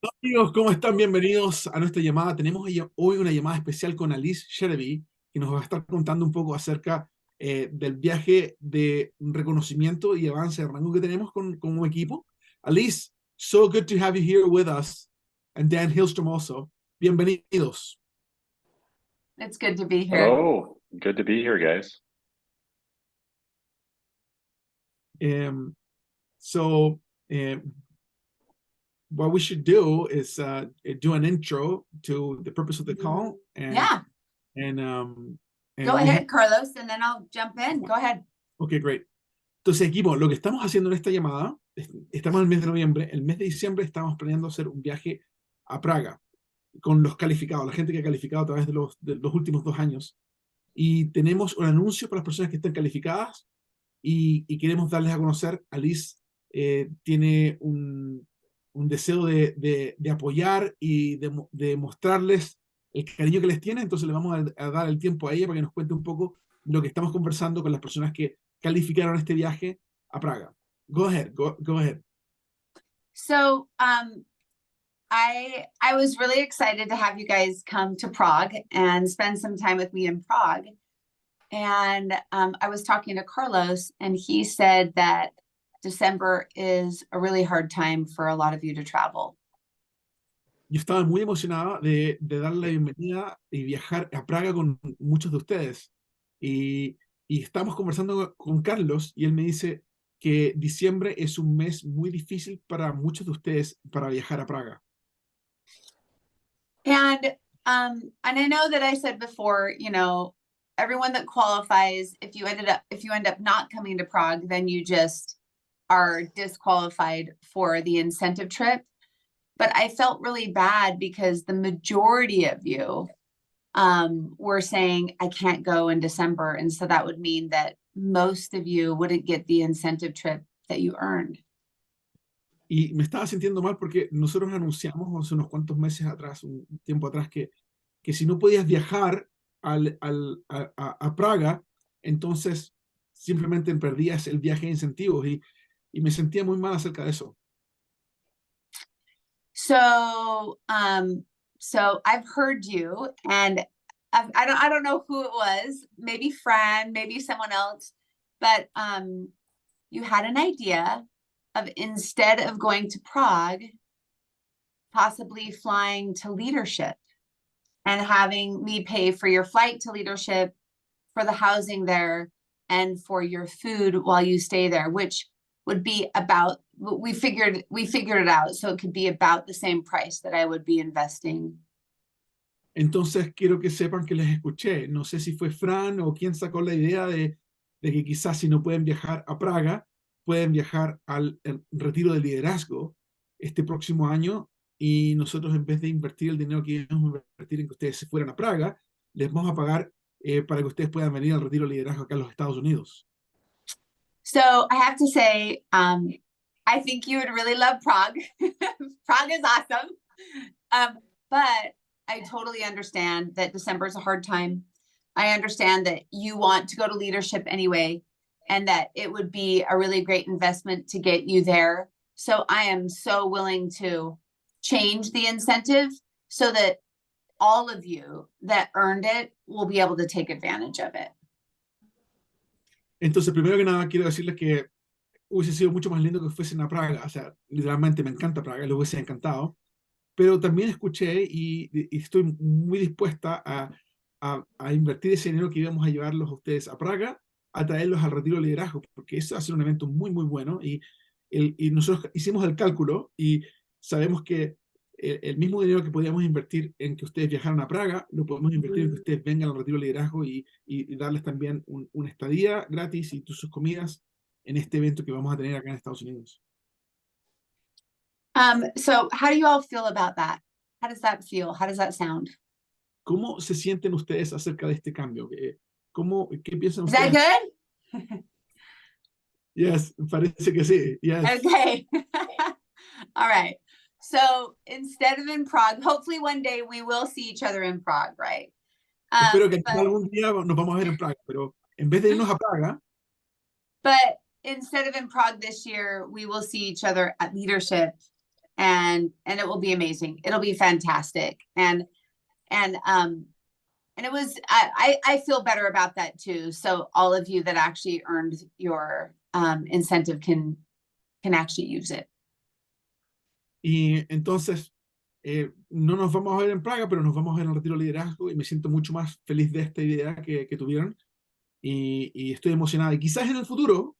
Amigos, ¿cómo están? Bienvenidos a nuestra llamada. Tenemos hoy una llamada especial con Allyse Sedivy, que nos va a estar contando un poco acerca del viaje de reconocimiento y avance de rango que tenemos con un equipo. Allyse, so good to have you here with us. And Dan Hillstrom also. Bienvenidos. It's good to be here. Oh, good to be here, guys. So, what we should do is do an intro to the purpose of the call. And, Yeah. And Go ahead, Carlos, and then I'll jump in. Go ahead. Ok, great. Entonces, equipo, lo que estamos haciendo en esta llamada, estamos en el mes de noviembre, el mes de diciembre estamos planeando hacer un viaje a Praga con los calificados, la gente que ha calificado a través de los últimos 2 años. Y tenemos un anuncio para las personas que están calificadas y queremos darles a conocer. Allyse tiene un deseo de apoyar y de mostrarles el cariño que les tiene, entonces le vamos a dar el tiempo a ella para que nos cuente un poco lo que estamos conversando con las personas que calificaron este viaje a Praga. Go ahead, go ahead. So, I was really excited to have you guys come to Prague and spend some time with me in Prague. And I was talking to Carlos, and he said that December is a really hard time for a lot of you to travel. Yo estaba muy emocionada de darle la bienvenida y viajar a Praga con muchos de ustedes. Y estamos conversando con Carlos y él me dice que diciembre es un mes muy difícil para muchos de ustedes para viajar a Praga. And I know that I said before, you know, everyone that qualifies, if you end up not coming to Prague, then you just are disqualified for the incentive trip. But I felt really bad because the majority of you were saying, I can't go in December. And so that would mean that most of you wouldn't get the incentive trip that you earned. Y me estaba sintiendo mal porque nosotros anunciamos hace unos cuantos meses atrás, un tiempo atrás, que si no podías viajar a Praga, entonces simplemente perdías el viaje de incentivos y me sentía muy mal acerca de eso. So I've heard you, and I don't know who it was, maybe Fran, maybe someone else, but you had an idea of, instead of going to Prague, possibly flying to Leadership and having me pay for your flight to Leadership, for the housing there, and for your food while you stay there, which would be about, we figured it out, so it could be about the same price that I would be investing. Entonces quiero que sepan que les escuché. No sé si fue Fran o quién sacó la idea de que quizás si no pueden viajar a Praga, pueden viajar al retiro de liderazgo este próximo año, y nosotros, en vez de invertir el dinero que íbamos a invertir en que ustedes se fueran a Praga, les vamos a pagar para que ustedes puedan venir al retiro de liderazgo acá en los Estados Unidos. So I have to say, I think you would really love Prague. Prague is awesome. But I totally understand that December is a hard time. I understand that you want to go to Leadership anyway, and that it would be a really great investment to get you there. So I am so willing to change the incentive so that all of you that earned it will be able to take advantage of it. Entonces, primero que nada, quiero decirles que hubiese sido mucho más lindo que fuesen a Praga. O sea, literalmente me encanta Praga, les hubiese encantado. Pero también escuché y estoy muy dispuesta a invertir ese dinero que íbamos a llevarlos a ustedes a Praga, a traerlos al retiro de liderazgo, porque eso va a ser un evento muy, muy bueno. Y nosotros hicimos el cálculo y sabemos que el mismo dinero que podíamos invertir en que ustedes viajaran a Praga, lo podemos invertir en que ustedes vengan al retiro de liderazgo y darles también una estadía gratis y sus comidas en este evento que vamos a tener acá en Estados Unidos. So how do you all feel about that? How does that feel? How does that sound? ¿Cómo se sienten ustedes acerca de este cambio? ¿Qué piensan Is ustedes? that good? Yes, parece que sí. Yes. Okay. All right. So instead of in Prague, hopefully one day we will see each other in Prague, right? Espero que algún día nos vamos a ver en Praga, pero en vez de irnos a Praga, but instead of in Prague this year, we will see each other at Leadership, and it will be amazing. It'll be fantastic. And it was, I feel better about that too. So all of you that actually earned your incentive can actually use it. Y entonces, no nos vamos a ver en Praga, pero nos vamos a ver en el retiro de liderazgo y me siento mucho más feliz de esta idea que tuvieron y estoy emocionada. Y quizás en el futuro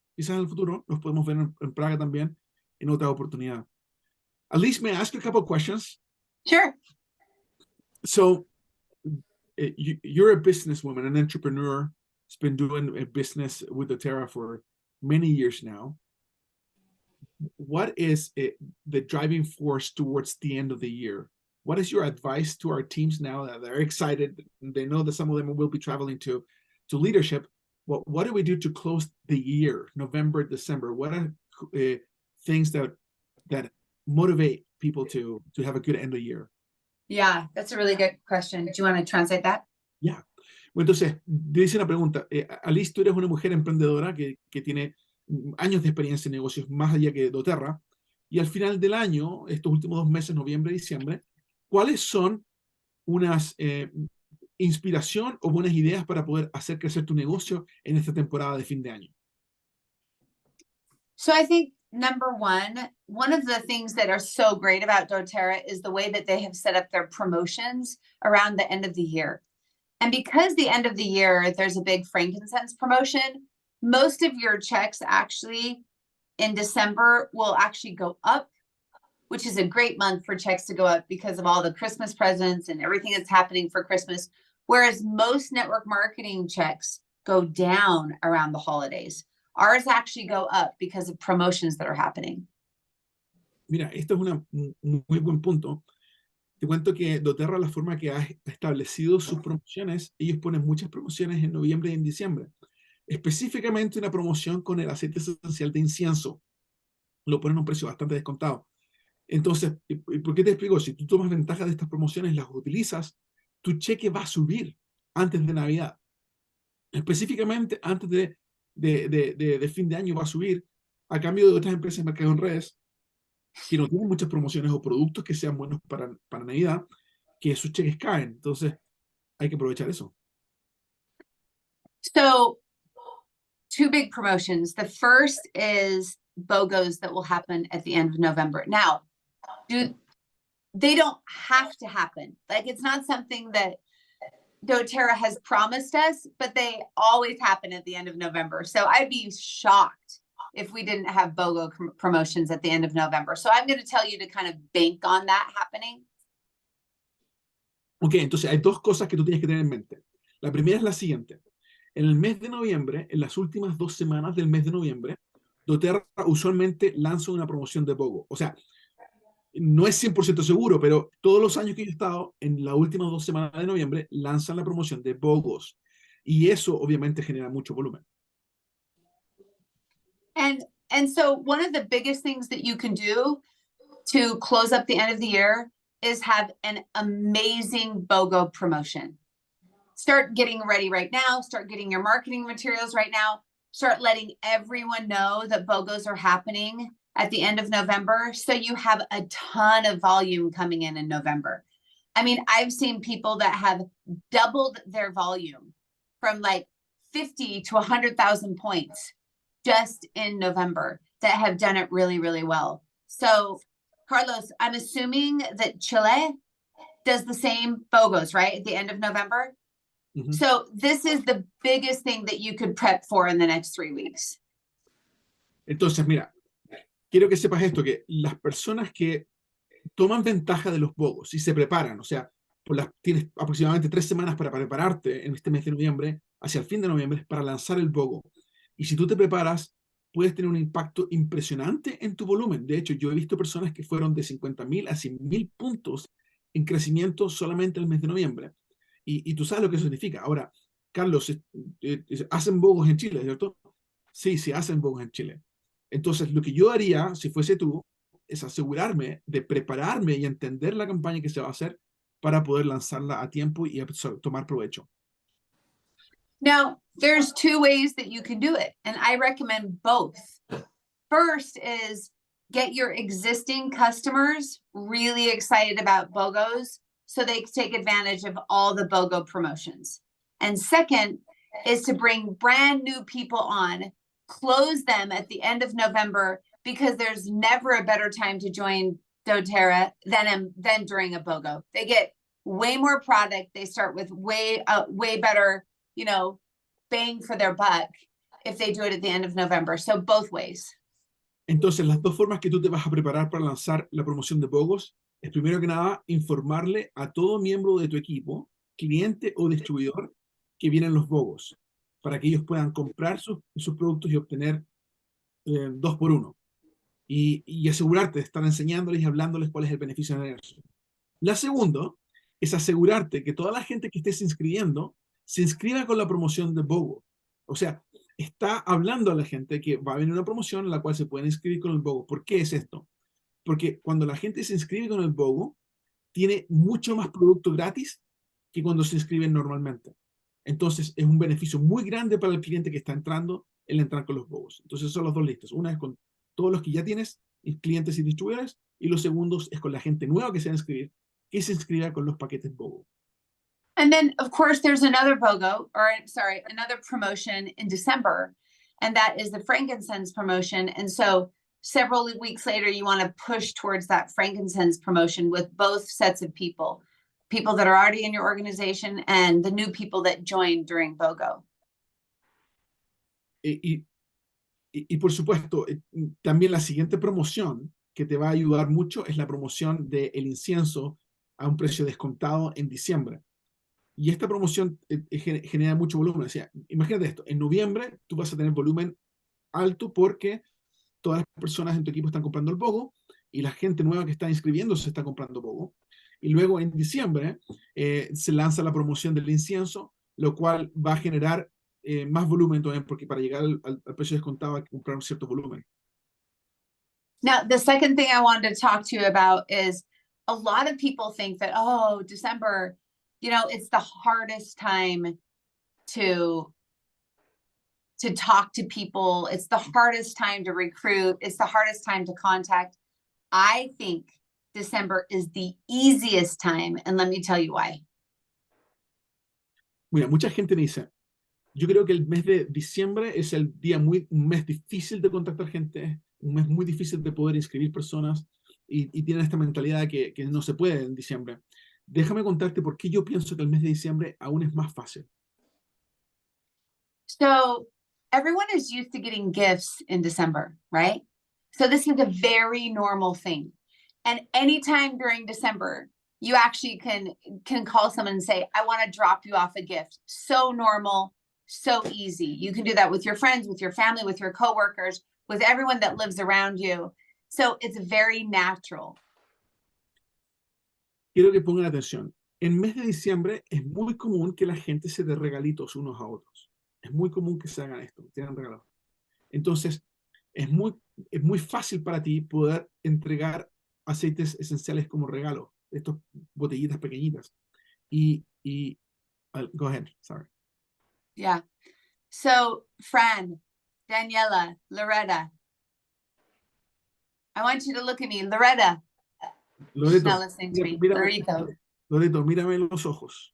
nos podemos ver en Praga también en otra oportunidad. Allyse, may I ask you a couple of questions? Sure. So, you're a businesswoman, an entrepreneur, has been doing a business with doTERRA for many years now. What is the driving force towards the end of the year? What is your advice to our teams now that they're excited? They know that some of them will be traveling to leadership. What do we do to close the year, November, December? What are things that motivate people to have a good end of year? Yeah, that's a really good question. Do you want to translate that? Yeah. Bueno, entonces, dice una pregunta. Allyse, tú eres una mujer emprendedora que tiene años de experiencia en negocios más allá que doTERRA, y al final del año, estos últimos 2 meses, noviembre y diciembre, ¿cuáles son unas inspiración o buenas ideas para poder hacer crecer tu negocio en esta temporada de fin de año? So I think number one of the things that are so great about doTERRA is the way that they have set up their promotions around the end of the year. And because the end of the year, there's a big frankincense promotion, most of your checks actually in December will actually go up, which is a great month for checks to go up because of all the Christmas presents and everything that's happening for Christmas. Whereas most network marketing checks go down around the holidays. Ours actually go up because of promotions that are happening. Mira, esto es un muy buen punto. Te cuento que doTERRA, la forma que ha establecido sus promociones, ellos ponen muchas promociones en noviembre y en diciembre. Específicamente una promoción con el aceite esencial de incienso. Lo ponen a un precio bastante descontado. Entonces, ¿por qué te explico? Si tú tomas ventaja de estas promociones, las utilizas, tu cheque va a subir antes de Navidad. Específicamente antes de fin de año va a subir, a cambio de otras empresas de mercado en redes que no tienen muchas promociones o productos que sean buenos para Navidad, que sus cheques caen. Entonces, hay que aprovechar eso. So, 2 big promotions. The first is BOGOs that will happen at the end of November. Now, they don't have to happen. Like, it's not something that doTERRA has promised us, but they always happen at the end of November. So I'd be shocked if we didn't have BOGO promotions at the end of November. So I'm going to tell you to kind of bank on that happening. Ok, entonces hay 2 cosas que tú tienes que tener en mente. La primera es la siguiente. En el mes de noviembre, en las últimas 2 semanas del mes de noviembre, doTERRA usualmente lanza una promoción de BOGO. O sea, no es 100% seguro, pero todos los años que yo he estado, en las últimas 2 semanas de noviembre, lanzan la promoción de BOGOs. Y eso obviamente genera mucho volumen. And so one of the biggest things that you can do to close up the end of the year is have an amazing BOGO promotion. Start getting ready right now. Start getting your marketing materials right now. Start letting everyone know that BOGOs are happening at the end of November. So you have a ton of volume coming in November. I mean, I've seen people that have doubled their volume from like 50 to 100,000 points just in November that have done it really, really well. So, Carlos, I'm assuming that Chile does the same BOGOs, right? At the end of November. Mm-hmm. So this is the biggest thing that you could prep for in the next 3 weeks. Entonces, mira, quiero que sepas esto, que las personas que toman ventaja de los BOGOs y se preparan, o sea, tienes aproximadamente 3 semanas para prepararte en este mes de noviembre, hacia el fin de noviembre, para lanzar el BOGO. Y si tú te preparas, puedes tener un impacto impresionante en tu volumen. De hecho, yo he visto personas que fueron de 50,000 a 100,000 puntos en crecimiento solamente el mes de noviembre. Y tú sabes lo que eso significa. Ahora, Carlos, ¿hacen BOGOs en Chile, cierto? Sí, hacen BOGOs en Chile. Entonces, lo que yo haría, si fuese tú, es asegurarme de prepararme y entender la campaña que se va a hacer para poder lanzarla a tiempo y tomar provecho. Now, there's 2 ways that you can do it, and I recommend both. First is get your existing customers really excited about BOGOs so they can take advantage of all the BOGO promotions. And second is to bring brand new people on, close them at the end of November, because there's never a better time to join doTERRA than during a BOGO. They get way more product. They start with way better, bang for their buck if they do it at the end of November. So both ways. Entonces, las dos formas que tú te vas a preparar para lanzar la promoción de BOGOs es, primero que nada, informarle a todo miembro de tu equipo, cliente o distribuidor, que vienen los BOGOs, para que ellos puedan comprar sus productos y obtener 2 por 1. Y asegurarte de estar enseñándoles y hablándoles cuál es el beneficio de eso. La segunda es asegurarte que toda la gente que estés inscribiendo se inscriba con la promoción de BOGO. O sea, está hablando a la gente que va a venir una promoción en la cual se pueden inscribir con el BOGO. ¿Por qué es esto? Porque cuando la gente se inscribe con el BOGO, tiene mucho más producto gratis que cuando se inscriben normalmente. Entonces, es un beneficio muy grande para el cliente que está entrando el entrar con los BOGOs. Entonces, son las dos listas. Una es con todos los que ya tienes, clientes y distribuidores, y los segundos es con la gente nueva que se va a inscribir, que se inscriba con los paquetes BOGO. And then, of course, there's another another promotion in December, and that is the frankincense promotion. And so several weeks later, you want to push towards that frankincense promotion with both sets of people that are already in your organization and the new people that joined during BOGO. Y por supuesto, también la siguiente promoción que te va a ayudar mucho es la promoción del incienso a un precio descontado en diciembre. Y esta promoción genera mucho volumen. O sea, imagínate esto, en noviembre tú vas a tener volumen alto porque todas las personas en tu equipo están comprando el BOGO y la gente nueva que está inscribiéndose está comprando BOGO. Y luego en diciembre se lanza la promoción del incienso, lo cual va a generar más volumen todavía, porque para llegar al precio descontado hay que comprar un cierto volumen. Now, the second thing I wanted to talk to you about is a lot of people think that, oh, December, it's the hardest time to talk to people. It's the hardest time to recruit. It's the hardest time to contact. I think December is the easiest time, and let me tell you why. Mira, mucha gente me dice, yo creo que el mes de diciembre es un mes difícil de contactar gente, un mes muy difícil de poder inscribir personas, y tienen esta mentalidad que no se puede en diciembre. Déjame contarte por qué yo pienso que el mes de diciembre aún es más fácil. So everyone is used to getting gifts in December, right? So this is a very normal thing. And anytime during December, you actually can call someone and say, I want to drop you off a gift. So normal, so easy. You can do that with your friends, with your family, with your coworkers, with everyone that lives around you. So it's very natural. Quiero que pongan atención. En mes de diciembre es muy común que la gente se dé regalitos unos a otros. Es muy común que se hagan esto, tengan regalos. Entonces, es muy fácil para ti poder entregar aceites esenciales como regalo, estas botellitas pequeñitas. Go ahead, sorry. Yeah. So, Fran, Daniela, Loretta, I want you to look at me. Loretta. She's not listening to me. Loreto, mírame en los ojos.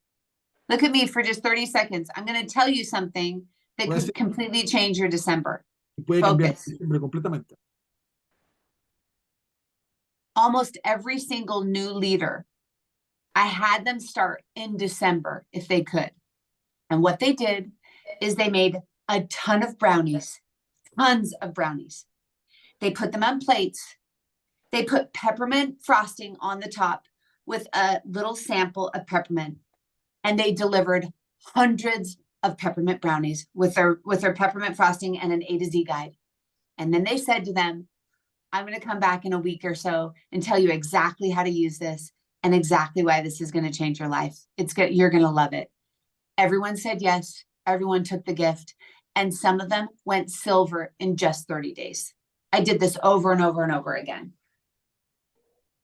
Look at me for just 30 seconds. I'm going to tell you something that could completely change your December. Puede cambiar diciembre completamente. Almost every single new leader, I had them start in December if they could. And what they did is they made a ton of brownies, tons of brownies. They put them on plates. They put peppermint frosting on the top with a little sample of peppermint. And they delivered hundreds of peppermint brownies with their peppermint frosting and an A to Z guide. And then they said to them, I'm going to come back in a week or so and tell you exactly how to use this and exactly why this is going to change your life. It's good. You're going to love it. Everyone said yes. Everyone took the gift. And some of them went silver in just 30 days. I did this over and over and over again.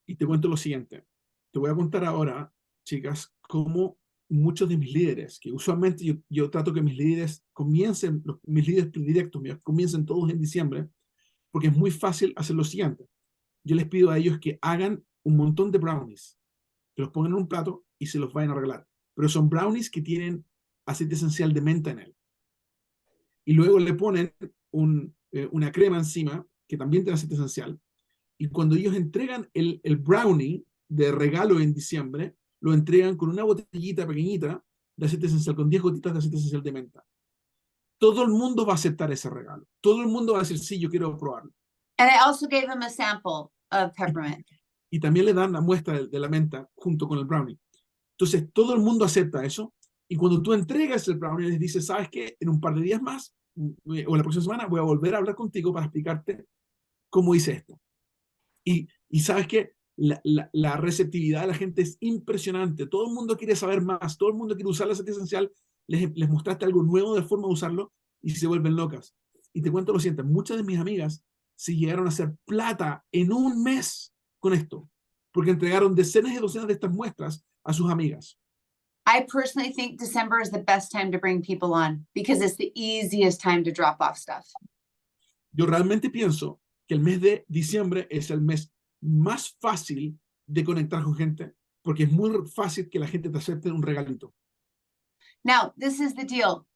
Y te cuento lo siguiente. Te voy a contar ahora, chicas, cómo muchos de mis líderes, que usualmente yo trato que mis líderes directos míos comiencen todos en diciembre, porque es muy fácil hacer lo siguiente. yo les pido a ellos que hagan un montón de brownies, que los pongan en un plato y se los vayan a regalar. Pero son brownies que tienen aceite esencial de menta en él. Y luego le ponen una crema encima, que también tiene aceite esencial. Y cuando ellos entregan el brownie de regalo en diciembre, lo entregan con una botellita pequeñita de aceite esencial, con 10 gotitas de aceite esencial de menta. Todo el mundo va a aceptar ese regalo. Todo el mundo va a decir, sí, yo quiero probarlo. And I also gave him a sample of peppermint. Y también le dan la muestra de la menta junto con el brownie. Entonces, todo el mundo acepta eso. Y cuando tú entregas el brownie, les dices, ¿sabes qué? En un par de días más, o la próxima semana, voy a volver a hablar contigo para explicarte cómo hice esto. Y sabes qué? La receptividad de la gente es impresionante. Todo el mundo quiere saber más. Todo el mundo quiere usar el aceite esencial. Les mostraste algo nuevo de forma de usarlo y se vuelven locas. Y te cuento lo siguiente. Muchas de mis amigas se llegaron a hacer plata en un mes con esto. Porque entregaron decenas y docenas de estas muestras a sus amigas. I personally think December is the best time to bring people on because it's the easiest time to drop off stuff. Yo realmente pienso que el mes de diciembre es el mes más fácil de conectar con gente, porque es muy fácil que la gente te acepte un regalito. Now, this is the deal.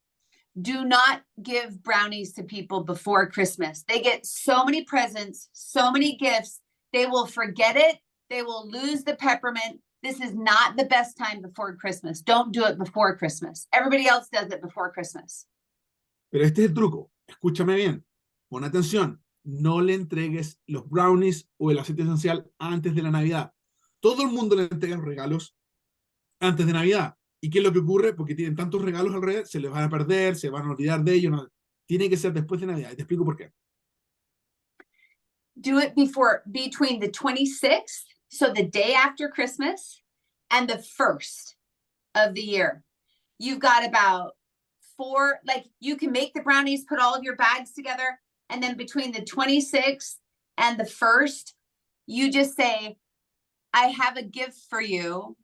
Do not give brownies to people before Christmas. They get so many presents, so many gifts. They will forget it. They will lose the peppermint. This is not the best time before Christmas. Don't do it before Christmas. Everybody else does it before Christmas. Pero este es el truco. Escúchame bien. Pon atención. No le entregues los brownies o el aceite esencial antes de la Navidad. Todo el mundo le entrega los regalos antes de Navidad. ¿Y qué es lo que ocurre? Porque tienen tantos regalos alrededor, se les van a perder, se van a olvidar de ellos. No. Tiene que ser después de Navidad. Y te explico por qué. Do it between the 26th, so the day after Christmas, and the 1st of the year. You've got about 4, like you can make the brownies, put all of your bags together, and then between the 26th and the 1st, you just say, I have a gift for you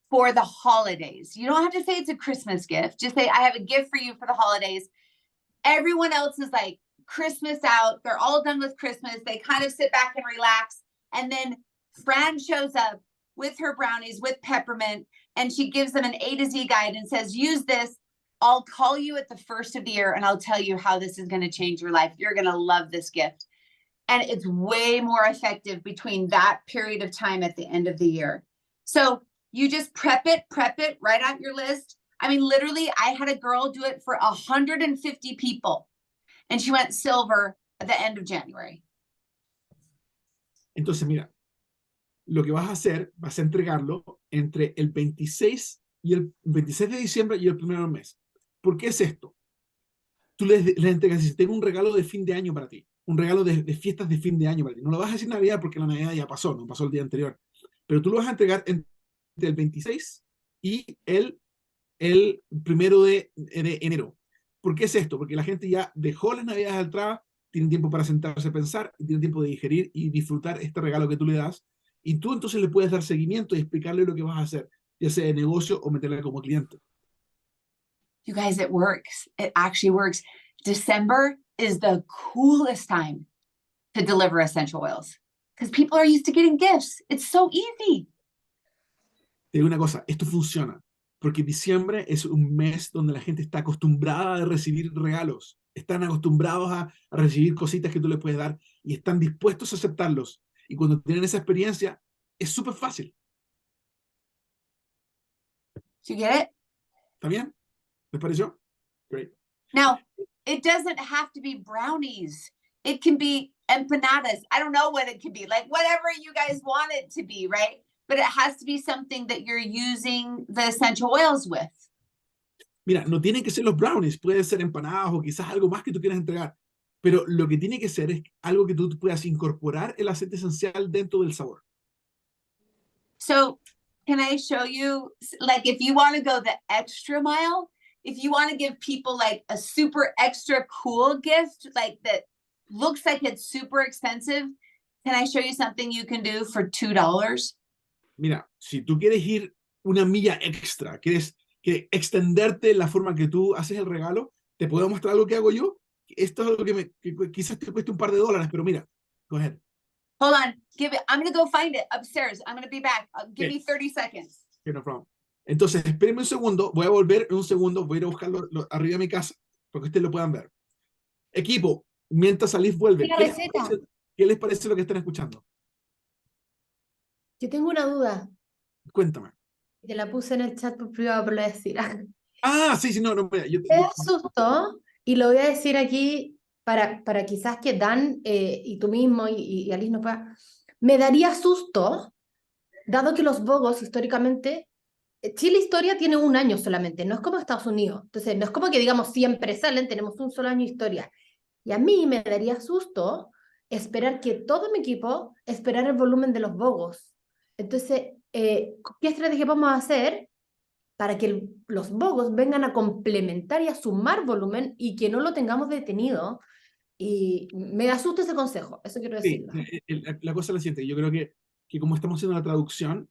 for the holidays. You don't have to say it's a Christmas gift. Just say, I have a gift for you for the holidays. Everyone else is like Christmas out. They're all done with Christmas. They kind of sit back and relax. And then Fran shows up with her brownies with peppermint, and she gives them an A to Z guide and says, use this. I'll call you at the 1st of the year and I'll tell you how this is going to change your life. You're going to love this gift. And it's way more effective between that period of time at the end of the year. So you just prep it, write out your list. I mean, literally, I had a girl do it for 150 people, and she went silver at the end of January. Entonces, mira, lo que vas a hacer, vas a entregarlo entre el 26 de diciembre y el 1 del mes. ¿Por qué es esto? Tú les entregas, si tengo un regalo de fin de año para ti, un regalo de fiestas de fin de año para ti. No lo vas a decir Navidad porque la Navidad ya pasó, no pasó el día anterior. Pero tú lo vas a entregar entre el 26 y el 1 de enero. ¿Por qué es esto? Porque la gente ya dejó las Navidades atrás, tienen tiempo para sentarse a pensar, tienen tiempo de digerir y disfrutar este regalo que tú le das. Y tú entonces le puedes dar seguimiento y explicarle lo que vas a hacer, ya sea de negocio o meterle como cliente. You guys, it works. It actually works. December is the coolest time to deliver essential oils because people are used to getting gifts. It's so easy. Te digo una cosa, esto funciona, porque diciembre es un mes donde la gente está acostumbrada a recibir regalos, están acostumbrados a recibir cositas que tú les puedes dar y están dispuestos a aceptarlos. Y cuando tienen esa experiencia, es súper fácil. Do you get it? ¿Está bien? ¿Les pareció? Great. Now, it doesn't have to be brownies. It can be empanadas. I don't know what it could be, like whatever you guys want it to be, right? But it has to be something that you're using the essential oils with. Mira, no tienen que ser los brownies, pueden ser empanadas o quizás algo más que tú quieras entregar, pero lo que tiene que ser es algo que tú puedas incorporar el aceite esencial dentro del sabor. So can I show you, like if you want to go the extra mile, if you want to give people like a super extra cool gift, like that looks like it's super expensive, can I show you something you can do for $2? Mira, si tú quieres ir una milla extra, quieres extenderte la forma que tú haces el regalo, te puedo mostrar algo que hago yo. Esto es algo que quizás te cueste un par de dólares, pero mira, go ahead. Hold on. I'm going to go find it upstairs. I'm going to be back. Give me Okay. 30 seconds. Okay, no problem. Entonces, espérenme un segundo, voy a volver en un segundo, voy a ir a buscarlo arriba de mi casa, para que ustedes lo puedan ver. Equipo, mientras Allyse vuelve, Mira, ¿qué les parece lo que están escuchando? yo tengo una duda. Cuéntame. Te la puse en el chat por privado, pero lo voy a decir. Ah, sí, no, mira, Me da susto, y lo voy a decir aquí para quizás que Dan y tú mismo y Allyse no pueda. Me daría susto, dado que los bogos históricamente, Chile historia tiene un año solamente, no es como Estados Unidos. Entonces, no es como que digamos siempre salen, tenemos un solo año de historia. Y a mí me daría susto esperar que todo mi equipo esperara el volumen de los bogos. Entonces, ¿qué estrategia vamos a hacer para que los bogos vengan a complementar y a sumar volumen y que no lo tengamos detenido? Y me asusta ese consejo, eso quiero sí, decirlo. la cosa es la siguiente, yo creo que como estamos haciendo la traducción,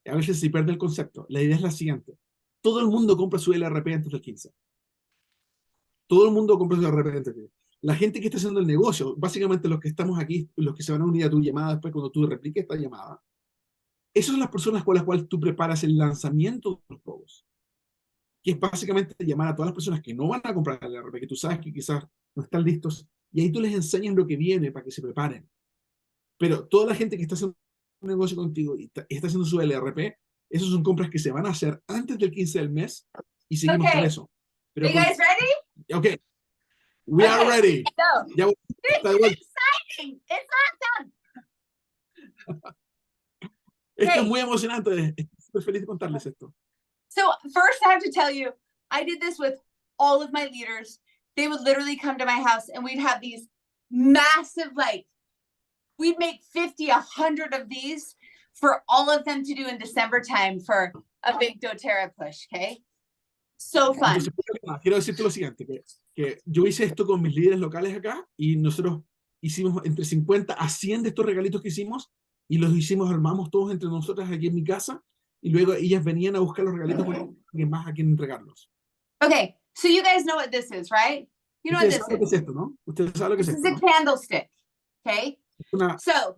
a veces se pierde el concepto. La idea es la siguiente. Todo el mundo compra su LRP antes del 15. Todo el mundo compra su LRP antes del 15. La gente que está haciendo el negocio, básicamente los que estamos aquí, los que se van a unir a tu llamada después cuando tú repliques esta llamada, esas son las personas con las cuales tú preparas el lanzamiento de los juegos. Que es básicamente llamar a todas las personas que no van a comprar el LRP, que tú sabes que quizás no están listos, y ahí tú les enseñas lo que viene para que se preparen. Pero toda la gente que está haciendo un negocio contigo y está haciendo su LRP, esas son compras que se van a hacer antes del 15 del mes y seguimos con Okay. eso. Pero Are you guys ready? ok, we are ready. So, Ya this está de is vuelta. exciting. It's awesome. Esto es Okay. muy emocionante. Estoy súper feliz de contarles esto. So first I have to tell you, I did this with all of my leaders. They would literally come to my house and we'd have these massive, like, we'd make 50, 100 of these for all of them to do in December time for a big doTERRA push, okay? So fun. Entonces, quiero decirte lo siguiente, que yo hice esto con mis líderes locales acá y nosotros hicimos entre 50 a 100 de estos regalitos que hicimos y los hicimos, armamos todos entre nosotras aquí en mi casa y luego ellas venían a buscar los regalitos con alguien más a quien entregarlos. Okay, so you guys know what this is, right? You know what Ustedes this saben lo que is. es esto, ¿no? Ustedes saben lo que This es is esto, a ¿no? candlestick, okay? Una, So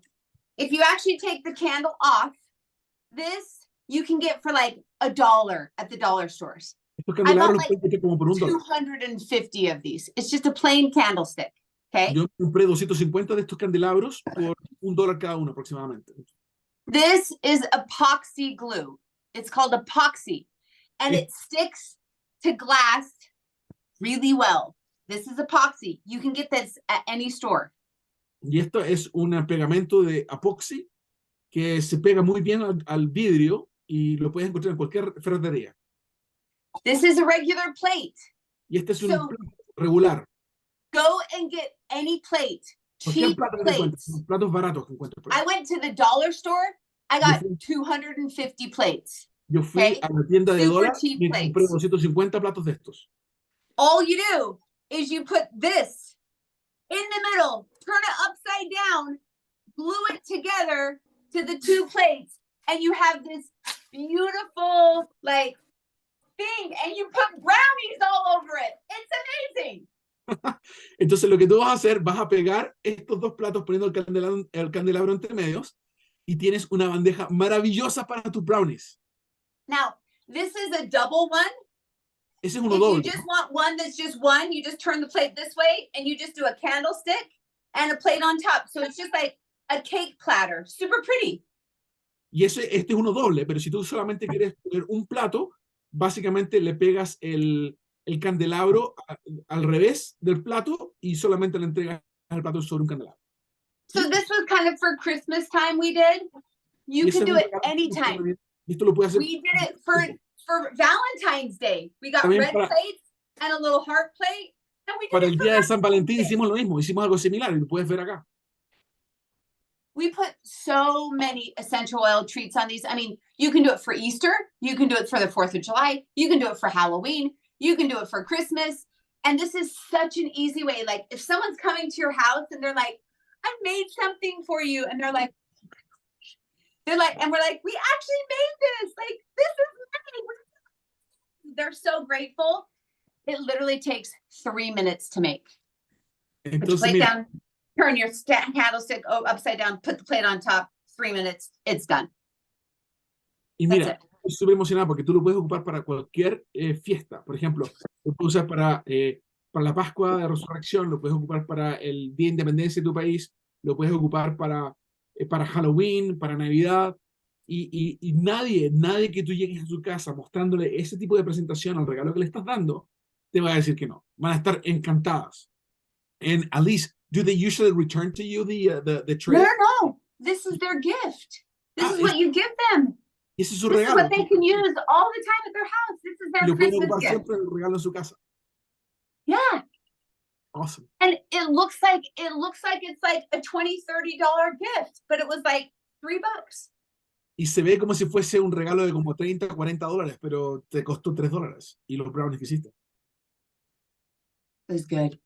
if you actually take the candle off, this you can get for like $1 at the dollar stores. estos I bought candelabros los like pueden tener como por $1. 250 of these. It's just a plain candlestick, okay? Yo compré 250 de estos candelabros por $1 cada uno aproximadamente. This is epoxy glue. It's called epoxy, and it sticks to glass really well. This is epoxy. You can get this at any store. Y esto es un pegamento de epoxi que se pega muy bien al vidrio y lo puedes encontrar en cualquier ferretería. This is a regular plate. Y este es un So- plato regular. Go and get any plate. Cualquier Cheap plato que te encuentres, plates. platos baratos que encuentres por ahí. I went to the dollar store. I got 250 plates. Yo fui Okay. a la tienda de Super dólares cheap y compré plates. 250 platos de estos. All you do is you put this in the middle, turn it upside down, glue it together to the two plates, and you have this beautiful like thing, and you put brownies all over it. It's amazing. Entonces lo que tú vas a hacer, vas a pegar estos dos platos poniendo el candelabro entre medios y tienes una bandeja maravillosa para tus brownies. Now, this is a double one. Ese es uno If you doble. just want one that's just one, you just turn the plate this way and you just do a candlestick and a plate on top. So it's just like a cake platter. Super pretty. Y este es uno doble, pero si tú solamente quieres poner un plato, básicamente le pegas el candelabro al revés del plato y solamente le entregas el plato sobre un candelabro. So this was kind of for Christmas time we did. You Y can ese do es it anytime. Y esto lo puedes hacer. We did it for Valentine's Day. We got También red plates and a little heart plate. And we did para it el for día de San Valentine's Valentín Day. hicimos lo mismo, hicimos algo similar y lo puedes ver acá. We put so many essential oil treats on these. I mean, you can do it for Easter. You can do it for the 4th of July. You can do it for Halloween. You can do it for Christmas. And this is such an easy way. Like if someone's coming to your house and they're like, I made something for you. And they're like, and we're like, we actually made this. Like, this is mine. They're so grateful. It literally takes 3 minutes to make. Put your Entonces, plate mira, down. turn your candlestick upside down, put the plate on top, 3 minutes, it's done. Y That's mira, it. estoy súper emocionado porque tú lo puedes ocupar para cualquier fiesta. Por ejemplo, lo puedes usar para la Pascua de Resurrección, lo puedes ocupar para el Día de Independencia de tu país, lo puedes ocupar para Halloween, para Navidad. Y nadie que tú llegues a su casa mostrándole ese tipo de presentación al regalo que le estás dando, te va a decir que no. Van a estar encantadas. And Allyse, do they usually return to you the tray? No. This is their gift. This is what you give them. Ese es su This is regalo. what they can use all the time at their house. This is Y their lo pueden Christmas ocupar gift. siempre el regalo en su casa. Yeah. Awesome. And it looks like it's like a $20-$30 gift, but it was like $3. Y se ve como si fuese un regalo de como 30 o 40 dólares, pero te costó $3. Y los brownies que hiciste. It was good.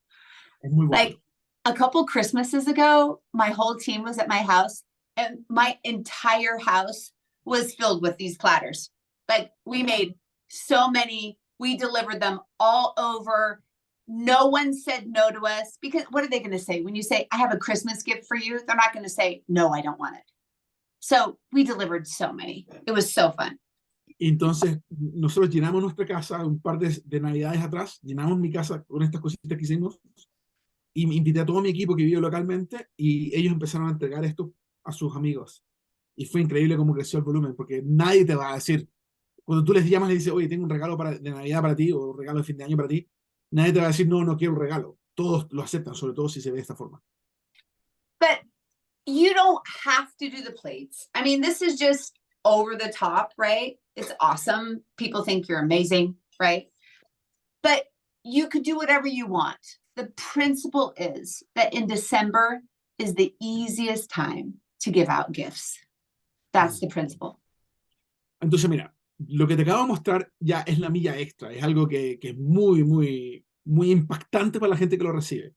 Es muy bueno. Like a couple Christmases ago, my whole team was at my house and my entire house was filled with these platters. Like we made so many, we delivered them all over. No one said no to us because what are they going to say? When you say, I have a Christmas gift for you, they're not going to say, no, I don't want it. So we delivered so many. It was so fun. Entonces, nosotros llenamos nuestra casa un par de navidades atrás, llenamos mi casa con estas cositas que hicimos y invité a todo mi equipo que vive localmente y ellos empezaron a entregar esto a sus amigos. Y fue increíble cómo creció el volumen, porque nadie te va a decir, cuando tú les llamas y dices, oye, tengo un regalo de Navidad para ti o un regalo de fin de año para ti, nadie te va a decir, no quiero un regalo. Todos lo aceptan, sobre todo si se ve de esta forma. But you don't have to do the plates. I mean, this is just over the top, right? It's awesome. People think you're amazing, right? But you could do whatever you want. The principle is that in December is the easiest time to give out gifts. That's the principle. Entonces, mira, lo que te acabo de mostrar ya es la milla extra, es algo que es muy impactante para la gente que lo recibe.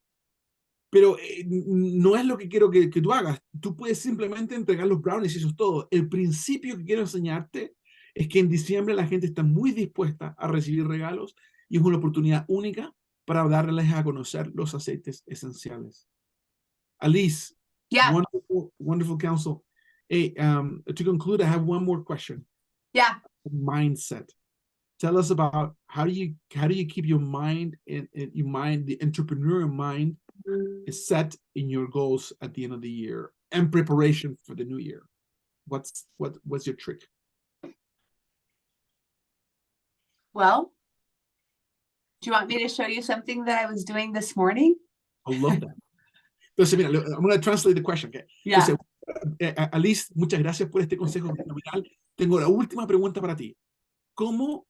Pero no es lo que quiero que tú hagas. Tú puedes simplemente entregar los brownies y eso es todo. El principio que quiero enseñarte es que en diciembre la gente está muy dispuesta a recibir regalos y es una oportunidad única para darles a conocer los aceites esenciales. Allyse, Yeah. wonderful counsel. Hey, to conclude, I have one more question. Yeah. Mindset. Tell us about how do you keep your mind and your mind, the entrepreneurial mind, is set in your goals at the end of the year and preparation for the new year. What's your trick? Well, do you want me to show you something that I was doing this morning? I love that. Entonces, mira, I'm going to translate the question. Okay? Yeah. Entonces, Allyse, muchas gracias por este consejo fenomenal. Tengo la última pregunta para ti. ¿Cómo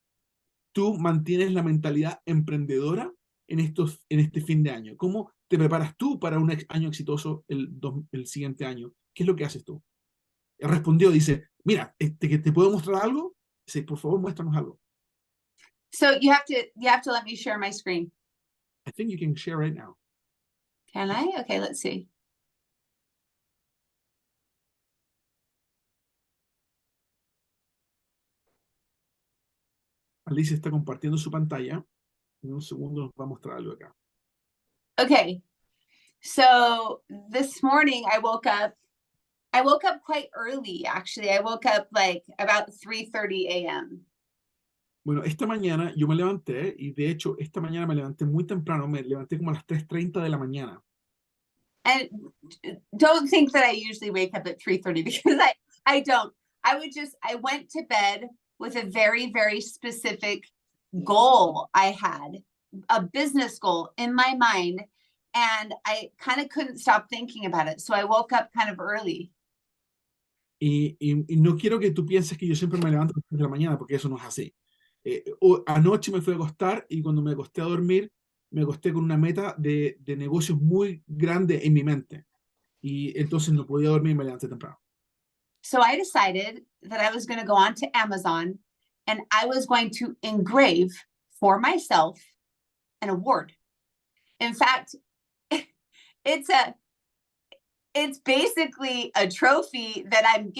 tú mantienes la mentalidad emprendedora en este fin de año? ¿Cómo te preparas tú para un año exitoso el siguiente año? ¿Qué es lo que haces tú? Él respondió, dice, mira, ¿que te puedo mostrar algo? Dice, por favor, muéstranos algo. So you have to let me share my screen. I think you can share right now. Can I? Okay, let's see. Allyse está compartiendo su pantalla. En un segundo nos va a mostrar algo acá. Okay. So this morning I woke up quite early, actually. I woke up like about 3:30 a.m. Bueno, esta mañana yo me levanté y de hecho esta mañana me levanté muy temprano, me levanté como a las 3:30 de la mañana. And don't think that I usually wake up at 3:30 because I don't. I went to bed with a very, very specific goal I had, a business goal in my mind, and I kind of couldn't stop thinking about it. So I woke up kind of early. Y no quiero que tú pienses que yo siempre me levanto a las 3 de la mañana, porque eso no es así. Anoche me fui a acostar y cuando me acosté a dormir, me acosté con una meta de negocios muy grande en mi mente. Y entonces no podía dormir y me levanté temprano. So I decided that I was going to go on to Amazon and I was going to engrave for myself an award. In fact, it's basically a trophy that I'm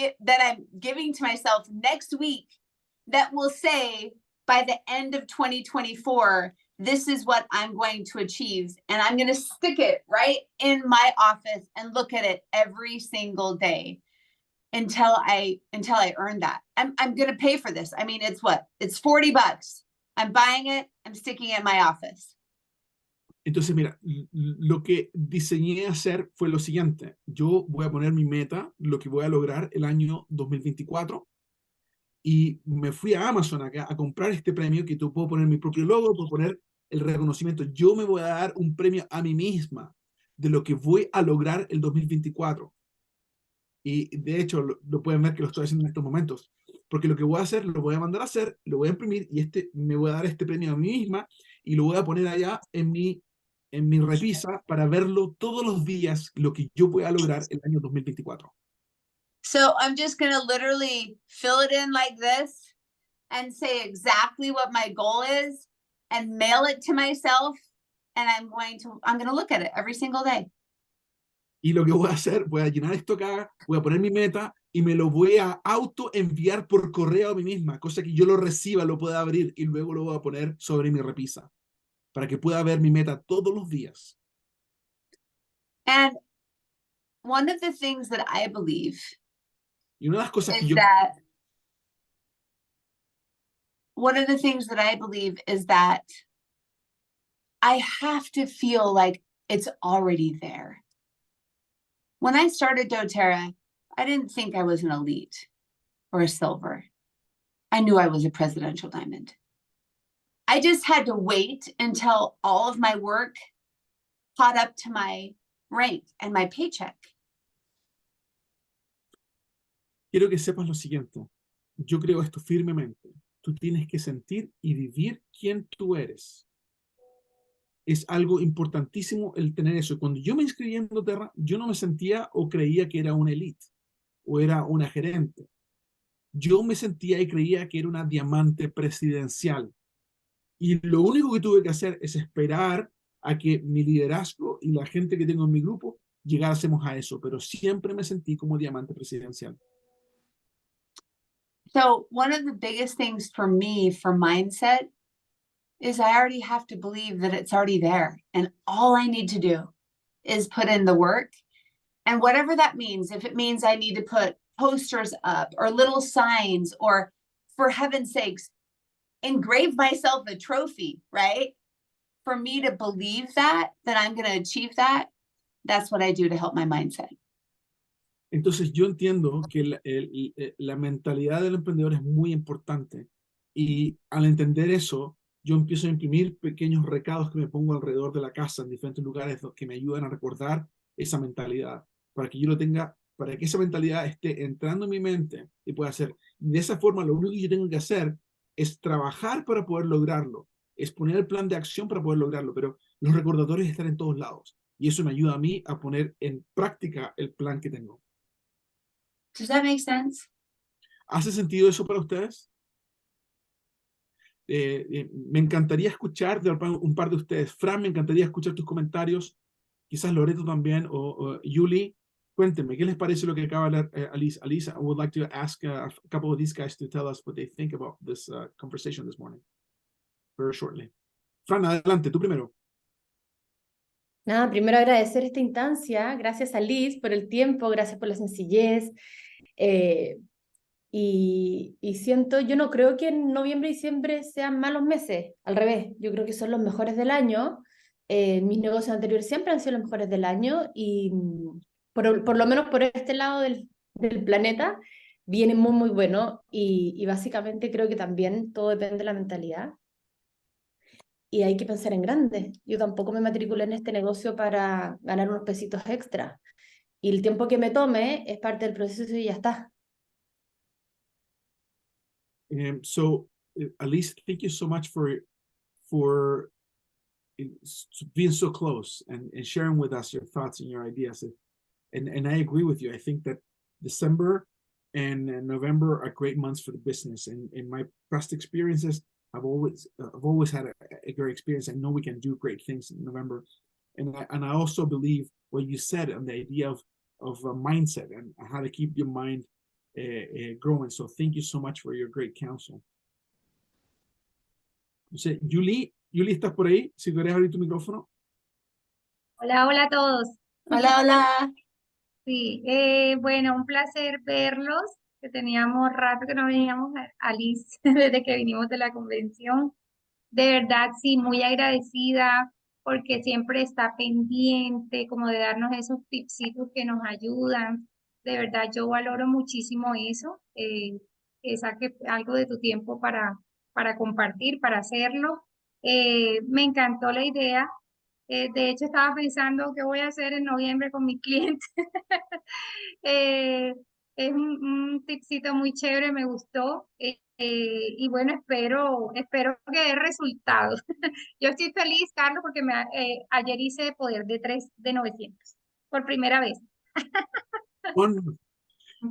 giving to myself next week that will say by the end of 2024 this is what I'm going to achieve. And I'm going to stick it right in my office and look at it every single day until I earn that. I'm going to pay for this. I mean, it's what? It's $40. I'm buying it. I'm sticking it in my office. Entonces, mira, lo que diseñé hacer fue lo siguiente. Yo voy a poner mi meta, lo que voy a lograr el año 2024, y me fui a Amazon acá a comprar este premio que tú puedo poner mi propio logo, puedo poner el reconocimiento. Yo me voy a dar un premio a mí misma de lo que voy a lograr el 2024. Y de hecho, lo pueden ver que lo estoy haciendo en estos momentos. Porque lo que voy a hacer, lo voy a mandar a hacer, lo voy a imprimir y me voy a dar este premio a mí misma y lo voy a poner allá en mi repisa para verlo todos los días, lo que yo voy a lograr el año 2024. So I'm just going to literally fill it in like this and say exactly what my goal is and mail it to myself. And I'm going to look at it every single day. Y lo que voy a hacer, voy a llenar esto acá, voy a poner mi meta y me lo voy a auto enviar por correo a mí misma, cosa que yo lo reciba, lo pueda abrir y luego lo voy a poner sobre mi repisa para que pueda ver mi meta todos los días. And one of the things that I believe Y una de las cosas que is yo that one of the things that I believe is that I have to feel like it's already there. When I started doTERRA, I didn't think I was an elite or a silver. I knew I was a presidential diamond. I just had to wait until all of my work caught up to my rank and my paycheck. quiero que sepas lo siguiente. Yo creo esto firmemente. Tú tienes que sentir y vivir quién tú eres. Es algo importantísimo el tener eso. Cuando yo me inscribí en doTERRA, yo no me sentía o creía que era una elite o era una gerente. Yo me sentía y creía que era una diamante presidencial. Y lo único que tuve que hacer es esperar a que mi liderazgo y la gente que tengo en mi grupo llegásemos a eso, pero siempre me sentí como diamante presidencial. So one of the biggest things for me for mindset is I already have to believe that it's already there. And all I need to do is put in the work. And whatever that means, if it means I need to put posters up or little signs, or for heaven's sakes, engrave myself a trophy, right? For me to believe that I'm going to achieve that, that's what I do to help my mindset. Entonces yo entiendo que la mentalidad del emprendedor es muy importante y al entender eso, yo empiezo a imprimir pequeños recados que me pongo alrededor de la casa en diferentes lugares que me ayudan a recordar esa mentalidad, para que yo lo tenga, para que esa mentalidad esté entrando en mi mente y pueda hacer. Y de esa forma, lo único que yo tengo que hacer es trabajar para poder lograrlo, es poner el plan de acción para poder lograrlo, pero los recordatorios están en todos lados y eso me ayuda a mí a poner en práctica el plan que tengo. Does that make sense? ¿Hace sentido eso para ustedes? Me encantaría escuchar de un par de ustedes. Fran, me encantaría escuchar tus comentarios. Quizás Loreto también, o Yuli. Cuéntenme, ¿qué les parece lo que acaba de hablar Allyse? Allyse, I would like to ask a couple of these guys to tell us what they think about this conversation this morning. Very shortly. Fran, adelante, tú primero. Nada, primero agradecer esta instancia, gracias a Liz por el tiempo, gracias por la sencillez, y siento, yo no creo que en noviembre y diciembre sean malos meses, al revés, yo creo que son los mejores del año. Mis negocios anteriores siempre han sido los mejores del año y por lo menos por este lado del planeta viene muy muy bueno y básicamente creo que también todo depende de la mentalidad. Y hay que pensar en grande. Yo tampoco me matriculé en este negocio para ganar unos pesitos extra. Y el tiempo que me tome es parte del proceso y ya está. So, Allyse, thank you so much for being so close and sharing with us your thoughts and your ideas. And I agree with you. I think that December and November are great months for the business. And in my past experiences, I've always had a great experience. I know we can do great things in November. And I also believe what you said on the idea of a mindset and how to keep your mind growing. So thank you so much for your great counsel. Yuli, Yuli, ¿estás por ahí? Si querés abrir tu micrófono. Hola, hola a todos. Hola, hola. Sí, bueno, un placer verlos, que teníamos rato que no veníamos a Allyse desde que vinimos de la convención. De verdad, sí, muy agradecida porque siempre está pendiente como de darnos esos tipsitos que nos ayudan. De verdad, yo valoro muchísimo eso, que saque algo de tu tiempo para compartir, para hacerlo. Me encantó la idea. De hecho, estaba pensando qué voy a hacer en noviembre con mis clientes. Eh, es un tipcito muy chévere, me gustó. Y bueno, espero que dé resultados. Yo estoy feliz, Carlos, porque ayer hice poder de 3 de 900 por primera vez. Wonderful.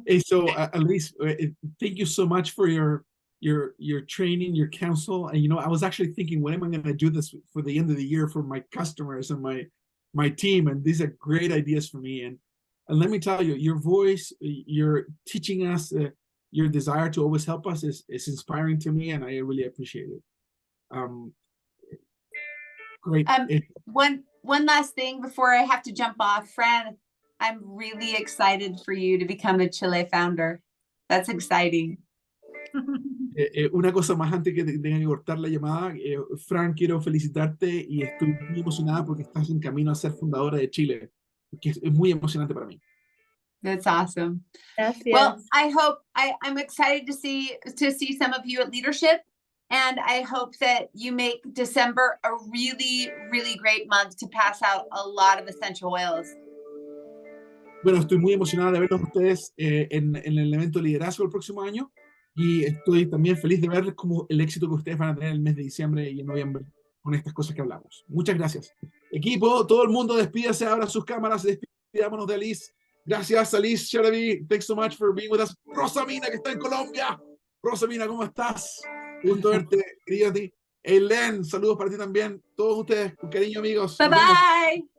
Hey, so Allyse, thank you so much for your training, your counsel. And I was actually thinking, when am I going to do this for the end of the year for my customers and my team? And these are great ideas for me. And let me tell you, your voice, your teaching us, your desire to always help us is inspiring to me, and I really appreciate it. Great. One last thing before I have to jump off, Fran, I'm really excited for you to become a Chile founder. That's exciting. Una cosa más antes que tenga que cortar la llamada, Fran, quiero felicitarte y estoy muy emocionada porque estás en camino a ser fundadora de Chile, que es muy emocionante para mí. That's awesome. Gracias. Well, I'm excited to see some of you at leadership, and I hope that you make December a really, really great month to pass out a lot of essential oils. Bueno, estoy muy emocionada de verlos a ustedes en el evento de liderazgo el próximo año y estoy también feliz de verles como el éxito que ustedes van a tener el mes de diciembre y en noviembre con estas cosas que hablamos. Muchas gracias. Equipo, todo el mundo despídase ahora sus cámaras, despidámonos de Allyse. Gracias, Allyse, Sedivy. Thanks so much for being with us. Rosamina, que está en Colombia. Rosamina, ¿cómo estás? Gusto verte, querida ti. Eileen, saludos para ti también. Todos ustedes, con cariño, amigos. Bye Nos vemos. bye.